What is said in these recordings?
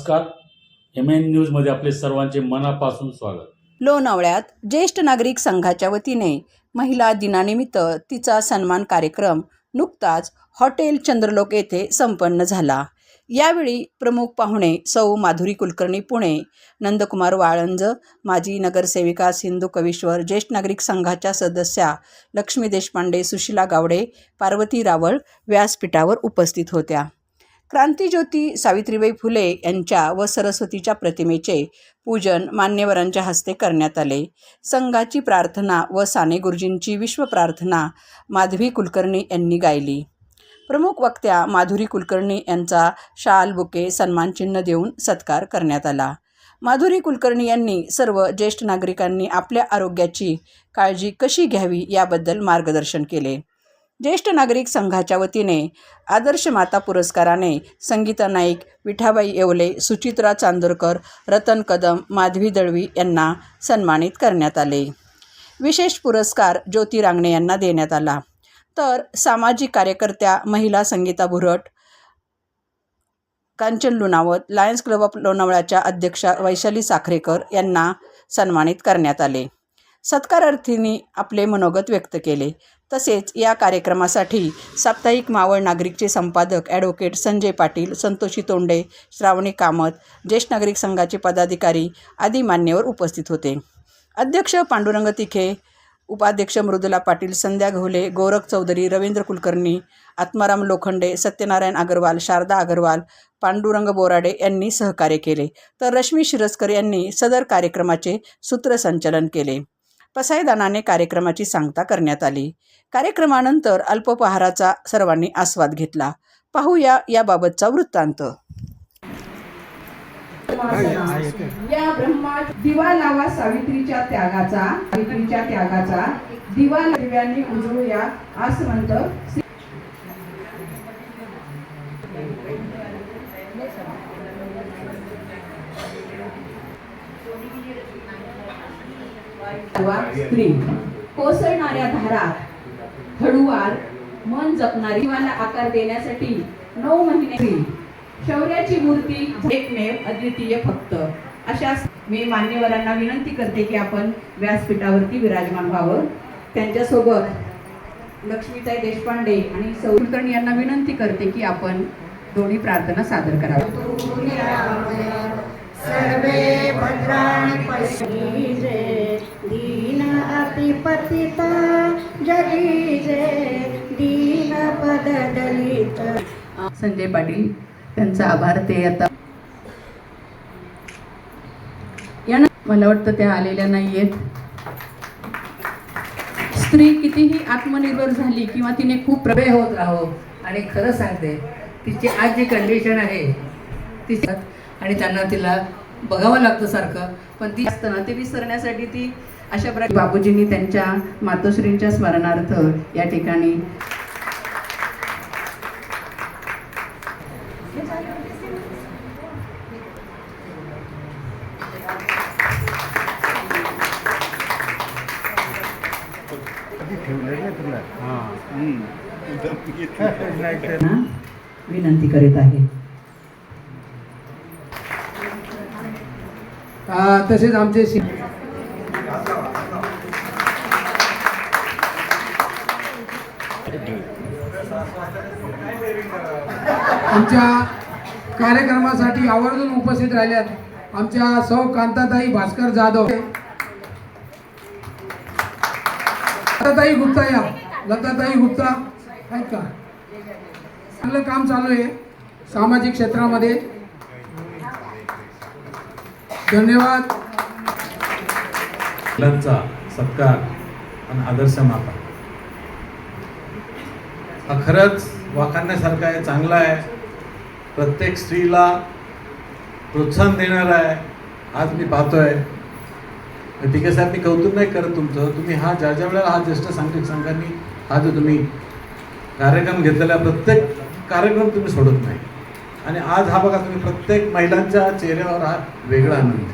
नमस्कार. MN न्यूजमध्ये आपले सर्वांचे मनापासून स्वागत. लोणावळ्यात ज्येष्ठ नागरिक संघाच्या वतीने महिला दिनानिमित्त तिचा सन्मान कार्यक्रम नुकताच हॉटेल चंद्रलोक येथे संपन्न झाला. यावेळी प्रमुख पाहुणे सौ माधुरी कुलकर्णी पुणे, नंदकुमार वाळंज, माजी नगरसेविका सिंधू कविश्वर, ज्येष्ठ नागरिक संघाच्या सदस्या लक्ष्मी देशपांडे, सुशीला गावडे, पार्वती रावळ व्यासपीठावर उपस्थित होत्या. क्रांतिज्योती सावित्रीबाई फुले यांच्या व सरस्वतीच्या प्रतिमेचे पूजन मान्यवरांच्या हस्ते करण्यात आले. संघाची प्रार्थना व साने गुरुजींची विश्व प्रार्थना माधवी कुलकर्णी यांनी गायली. प्रमुख वक्त्या माधुरी कुलकर्णी यांचा शाल, बुके, सन्मानचिन्ह देऊन सत्कार करण्यात आला. माधुरी कुलकर्णी यांनी सर्व ज्येष्ठ नागरिकांनी आपल्या आरोग्याची काळजी कशी घ्यावी याबद्दल मार्गदर्शन केले. ज्येष्ठ नागरिक संघाच्या वतीने आदर्श माता पुरस्काराने संगीता नाईक, विठाबाई येवले, सुचित्रा चांदोरकर, रतन कदम, माधवी दळवी यांना सन्मानित करण्यात आले. विशेष पुरस्कार ज्योती रांगणे यांना देण्यात आला. तर सामाजिक कार्यकर्त्या महिला Sangeeta Bhurat, Kanchan Lunawat, lions club of लोणावळ्याच्या अध्यक्षा वैशाली साखरेकर यांना सन्मानित करण्यात आले. सत्कारार्थींनी आपले मनोगत व्यक्त केले. तसेच या कार्यक्रमासाठी साप्ताहिक मावळ नागरिकचे संपादक ॲडव्होकेट संजय पाटील, संतोषी तोंडे, श्रावणी कामत, ज्येष्ठ नागरिक संघाचे पदाधिकारी आदी मान्यवर उपस्थित होते. अध्यक्ष पांडुरंग तिखे, उपाध्यक्ष मृदुला पाटील, संध्या घोले, गोरख चौधरी, रवींद्र कुलकर्णी, आत्माराम लोखंडे, सत्यनारायण अग्रवाल, शारदा अग्रवाल, पांडुरंग बोराडे यांनी सहकार्य केले. तर रश्मी शिरस्कर यांनी सदर कार्यक्रमाचे सूत्रसंचालन केले. पसायदानाने कार्यक्रमाची सांगता करण्यात आली. कार्यक्रमानंतर अल्पोपहाराचा सर्वांनी आस्वाद घेतला. पाहूया याबाबतचा वृत्तांत. या ब्रह्मा दिवा लावा सावित्रीच्या त्यागाचा दिवा दिव्यांनी उजळूया असं म्हणतं. स्त्री कोसळणाऱ्या धारात हळूवार मन जपणारी जीवाला आकार देण्यासाठी 9 महिने शौर्याची मूर्ती एकमेव अद्वितीय फक्त अशा मी मान्यवरांना विनंती करते की आपण व्यासपीठावरती विराजमान व्हावं. त्यांच्यासोबत लक्ष्मीताई देशपांडे आणि सौ कुलकर्णी यांना विनंती करते की आपण दोन्ही प्रार्थना सादर कराव्या. सर्वे भद्राणि पश्यन्ति दीन अतिपतिता जगीजे दीन पद दलित. संजय पाटील त्यांचा आभार. ते आता यांना मला वाटतं त्या आलेल्या नाहीयेत. स्त्री कितीही आत्मनिर्भर झाली किंवा तिने खूप प्रभे होत राहो आणि खरं सांगते तिची आज जी कंडिशन आहे ती आणि त्यांना तिला बघावं लागतं सारखं, पण ती असताना ते विसरण्यासाठी ती अशा प्रकारे बाबूजींनी त्यांच्या मातोश्रींच्या स्मरणार्थ या ठिकाणी विनंती करीत आहे. तसेच आमचे आमच्या कार्यक्रमासाठी आवर्जून उपस्थित राहिल्यात आमच्या सौ कांताताई भास्कर जाधव, लताताई गुप्ता, या लताताई गुप्ता आहेत का? चांगलं काम चालू आहे सामाजिक क्षेत्रामध्ये. धन्यवाद. महिलांचा सत्कार आणि आदर्श माता हा खरंच वाखाणण्यासारखा आहे, चांगला आहे, प्रत्येक स्त्रीला प्रोत्साहन देणारा आहे. आज मी पाहतोय तिघे साहेब, मी कौतुक नाही करत तुमचं, तुम्ही हा ज्या वेळेला हा ज्येष्ठ नागरिक संघांनी हा जो तुम्ही कार्यक्रम घेतलेला प्रत्येक कार्यक्रम तुम्ही सोडत नाही. आणि आज हा बघा तुम्ही प्रत्येक महिलांच्या चेहऱ्यावर हा वेगळा आनंद,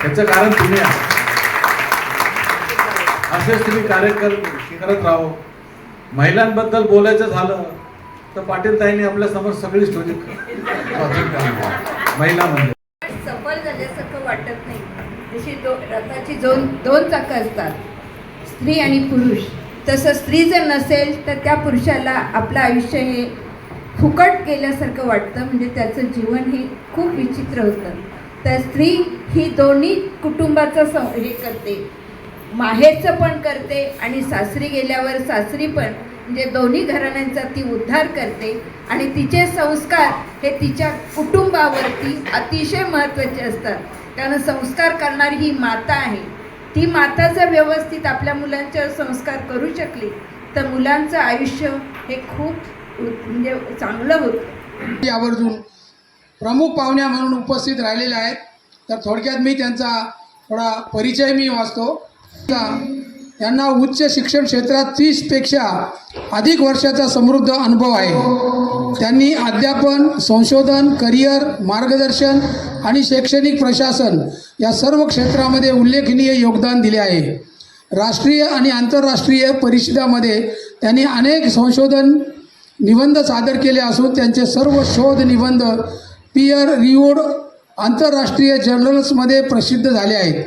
त्याचं कारण तुम्ही असेच तुम्ही कार्य करत राहो. महिलांबद्दल बोलायचं झालं तर पाटील ताईंनी आपल्या समोर सगळी स्टोरी वाचून काढली. महिला म्हणजे सफल झाल्यासारखं वाटत नाही. जशी रथाची दोन चाकं असतात, स्त्री आणि पुरुष, तसं स्त्री जर नसेल तर त्या पुरुषाला आपलं आयुष्य हे फुकट केल्यासारखं वाटतं. म्हणजे त्याचं जीवन हे खूप विचित्र होतं. तर स्त्री ही दोन्ही कुटुंबाचं हे करते, माहेरचं पण करते आणि सासरी गेल्यावर सासरी पण, म्हणजे दोन्ही घराण्यांचा ती उद्धार करते. आणि तिचे संस्कार हे तिच्या कुटुंबावरती अतिशय महत्त्वाचे असतात. कारण संस्कार करणारी ही माता आहे. ती माता जर व्यवस्थित आपल्या मुलांच्यावर संस्कार करू शकली तर मुलांचं आयुष्य हे खूप म्हणजे चांगलं होतं. यावरून प्रमुख पाहुण्या म्हणून उपस्थित राहिलेले आहेत. तर थोडक्यात मी त्यांचा थोडा परिचय मी वाचतो. यांना उच्च शिक्षण क्षेत्रात 30पेक्षा अधिक वर्षाचा समृद्ध अनुभव आहे. त्यांनी अध्यापन, संशोधन, करिअर, मार्गदर्शन आणि शैक्षणिक प्रशासन या सर्व क्षेत्रामध्ये उल्लेखनीय योगदान दिले आहे. राष्ट्रीय आणि आंतरराष्ट्रीय परिषदामध्ये त्यांनी अनेक संशोधन निबंध सादर केले असून त्यांचे सर्व शोध निबंध पीअर रिव्ह्यूड आंतरराष्ट्रीय जर्नल्समध्ये प्रसिद्ध झाले आहेत.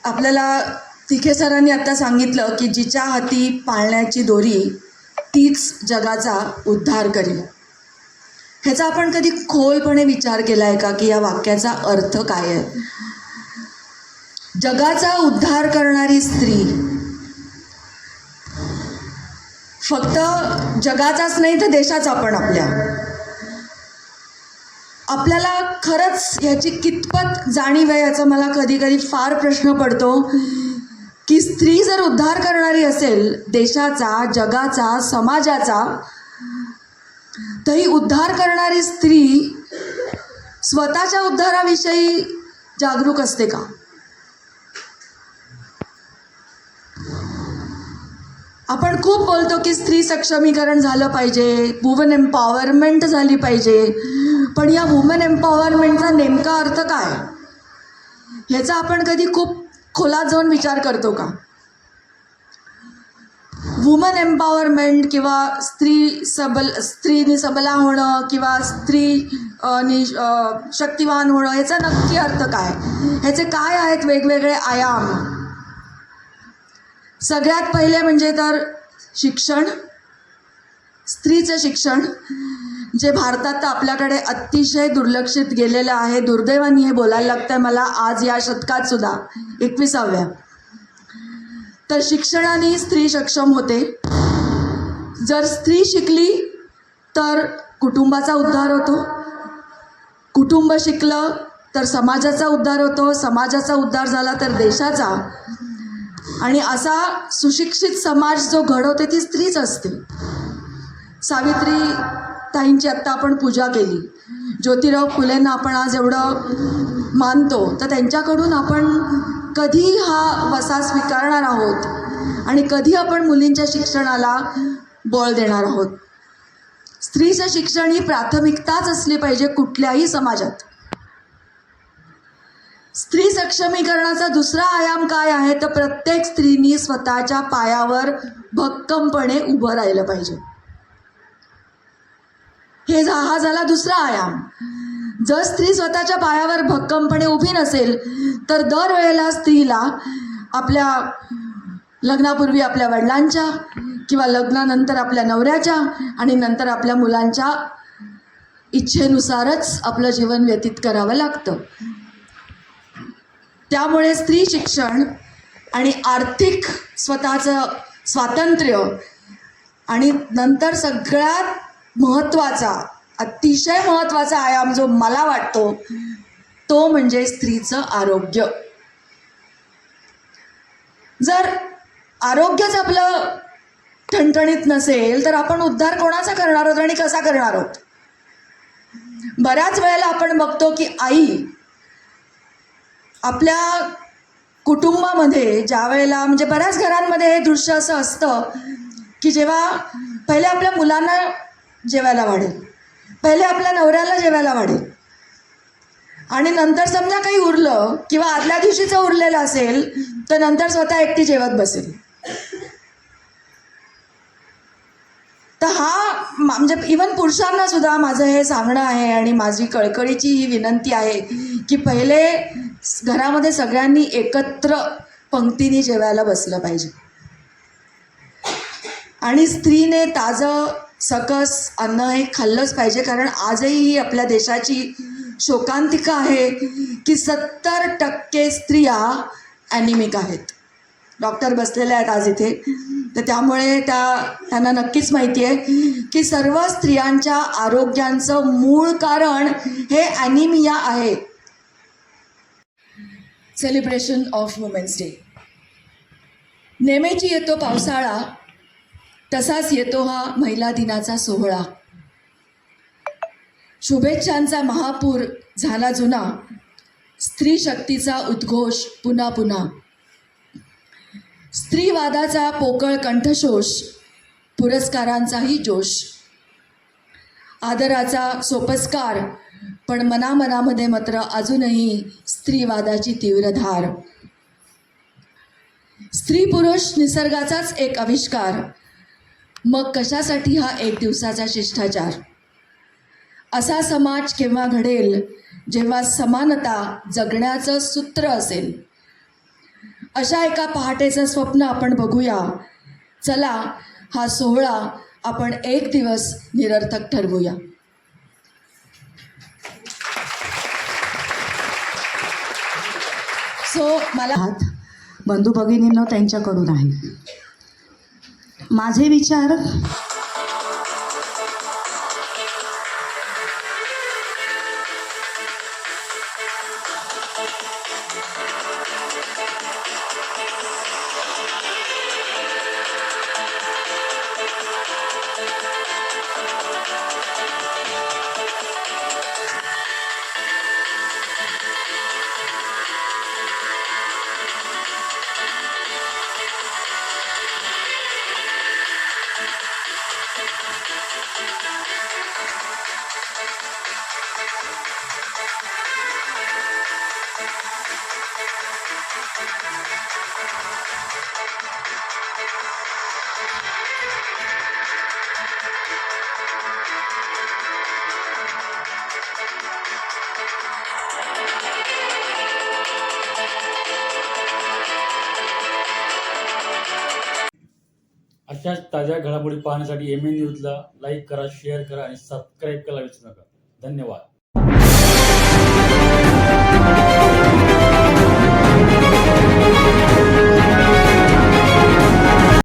आपल्याला तिखे सरांनी आत्ता सांगितलं की जिच्या हाती पाळण्याची दोरी तीच जगाचा उद्धार करेल. ह्याचा आपण कधी खोलपणे विचार केला आहे का की या वाक्याचा अर्थ काय आहे? जगाचा उद्धार करणारी स्त्री फक्त जगाचाच नाही तर देशाचा पण. आपल्याला खरंच याची कितपत जाणीव आहे याचा मला कधी कधी फार प्रश्न पडतो की स्त्री जर उद्धार करणारी असेल देशाचा, जगाचा, समाजाचा, तरी उद्धार करणारी स्त्री स्वतःच्या उद्धाराविषयी जागरूक असते का? आपण खूप बोलतो की स्त्री सक्षमीकरण झालं पाहिजे, वुमन एम्पॉवरमेंट झाली पाहिजे, पण या वुमन एम्पॉवरमेंटचा नेमका अर्थ काय ह्याचा आपण कधी खूप खोलात जाऊन विचार करतो का? वुमन एम्पॉवरमेंट किंवा स्त्रीनी सबला होणं किंवा स्त्री शक्तिवान होणं याचा नक्की अर्थ काय? ह्याचे काय आहेत वेगवेगळे आयाम? सगळ्यात पहिले म्हणजे तर शिक्षण, स्त्रीचं शिक्षण, जे भारतात तर आपल्याकडे अतिशय दुर्लक्षित गेलेलं आहे. दुर्दैवाने हे बोलायला लागतं आहे मला आज या शतकात सुद्धा 21व्या. तर शिक्षणाने स्त्री सक्षम होते. जर स्त्री शिकली तर कुटुंबाचा उद्धार होतो, कुटुंब शिकलं तर समाजाचा उद्धार होतो, समाजाचा उद्धार झाला तर देशाचा. आणि असा सुशिक्षित समाज जो घडवते ती स्त्रीच असते. सावित्री ताईंची आत्ता आपण पूजा केली, ज्योतिराव फुलेंना आपण आज एवढं मानतो, तर त्यांच्याकडून आपण कधी हा वसा स्वीकारणार आहोत आणि कधी आपण मुलींच्या शिक्षणाला बळ देणार आहोत? स्त्रीचं शिक्षण ही प्राथमिकताच असली पाहिजे कुठल्याही समाजात. स्त्री सक्षमीकरणाचा दुसरा आयाम काय आहे तर प्रत्येक स्त्रीनी स्वतःच्या पायावर भक्कमपणे उभं राहिलं पाहिजे. हा झाला दुसरा आयाम. जर स्त्री स्वतःच्या पायावर भक्कमपणे उभी नसेल तर दरवेळेला स्त्रीला आपल्या लग्नापूर्वी आपल्या वडिलांच्या किंवा लग्नानंतर आपल्या नवऱ्याच्या आणि नंतर आपल्या मुलांच्या इच्छेनुसारच आपलं जीवन व्यतीत करावं लागतं. त्यामुळे स्त्री शिक्षण आणि आर्थिक स्वतःचं स्वातंत्र्य आणि नंतर सगळ्यात महत्त्वाचा, अतिशय महत्त्वाचा आयाम जो मला वाटतो तो म्हणजे स्त्रीचं आरोग्य. जर आरोग्यच आपलं ठणठणीत नसेल तर आपण उद्धार कोणाचा करणार आहोत आणि कसा करणार आहोत? बऱ्याच वेळेला आपण बघतो की आई आपल्या कुटुंबामध्ये ज्या वेळेला, म्हणजे बऱ्याच घरांमध्ये हे दृश्य असं असतं की जेव्हा पहिले आपल्या मुलांना जेवायला वाढेल, पहिले आपल्या नवऱ्याला जेवायला वाढेल आणि नंतर समजा काही उरलं किंवा आदल्या दिवशीचं उरलेलं असेल तर नंतर स्वतः एकटी जेवत बसेल. तर हा म्हणजे इवन पुरुषांना सुद्धा माझं हे सांगणं आहे आणि माझी कळकळीची ही विनंती आहे की पहिले घरामध्ये सगळ्यांनी एकत्र पंक्तीने जेवायला बसलं पाहिजे आणि स्त्रीने ताजं सकस अन्न हे खाल्लंच पाहिजे. कारण आजही ही आपल्या देशाची शोकांतिका आहे की 70% स्त्रिया ॲनिमिक आहेत. डॉक्टर बसलेले आहेत आज इथे, तर त्यामुळे त्यांना नक्कीच माहिती आहे की सर्व स्त्रियांच्या आरोग्यांचं मूळ कारण हे ॲनिमिया आहे. Celebration of women's day. नेहमीची येतो पावसाळा, तसाच येतो हा महिला दिनाचा सोहळा. शुभेच्छांचा महापूर झाला जुना, स्त्री शक्तीचा उद्घोष पुन्हा पुन्हा. स्त्रीवादाचा पोकळ कंठशोष, पुरस्कारांचाही जोश. आदराचा सोपस्कार, पण मनामनामध्ये मात्र अजूनही स्त्रीवादाची तीव्र धार. स्त्री पुरुष निसर्गाचाच एक आविष्कार, मग कशासाठी हा एक दिवसाचा शिष्टाचार. असा समाज केव्हा घडेल जेव्हा समानता जगण्याचं सूत्र असेल. अशा एका पहाटेचं स्वप्न आपण बघूया. चला हा सोहळा आपण एक दिवस निरर्थक ठरवूया. मला बंधू भगिनींनो त्यांच्याकडून आहे. माझे विचार अशाच ताज्या घडामोडी पाहण्यासाठी MN न्यूजला लाईक करा, शेअर करा आणि सबस्क्राईब करायला विसरू नका. धन्यवाद.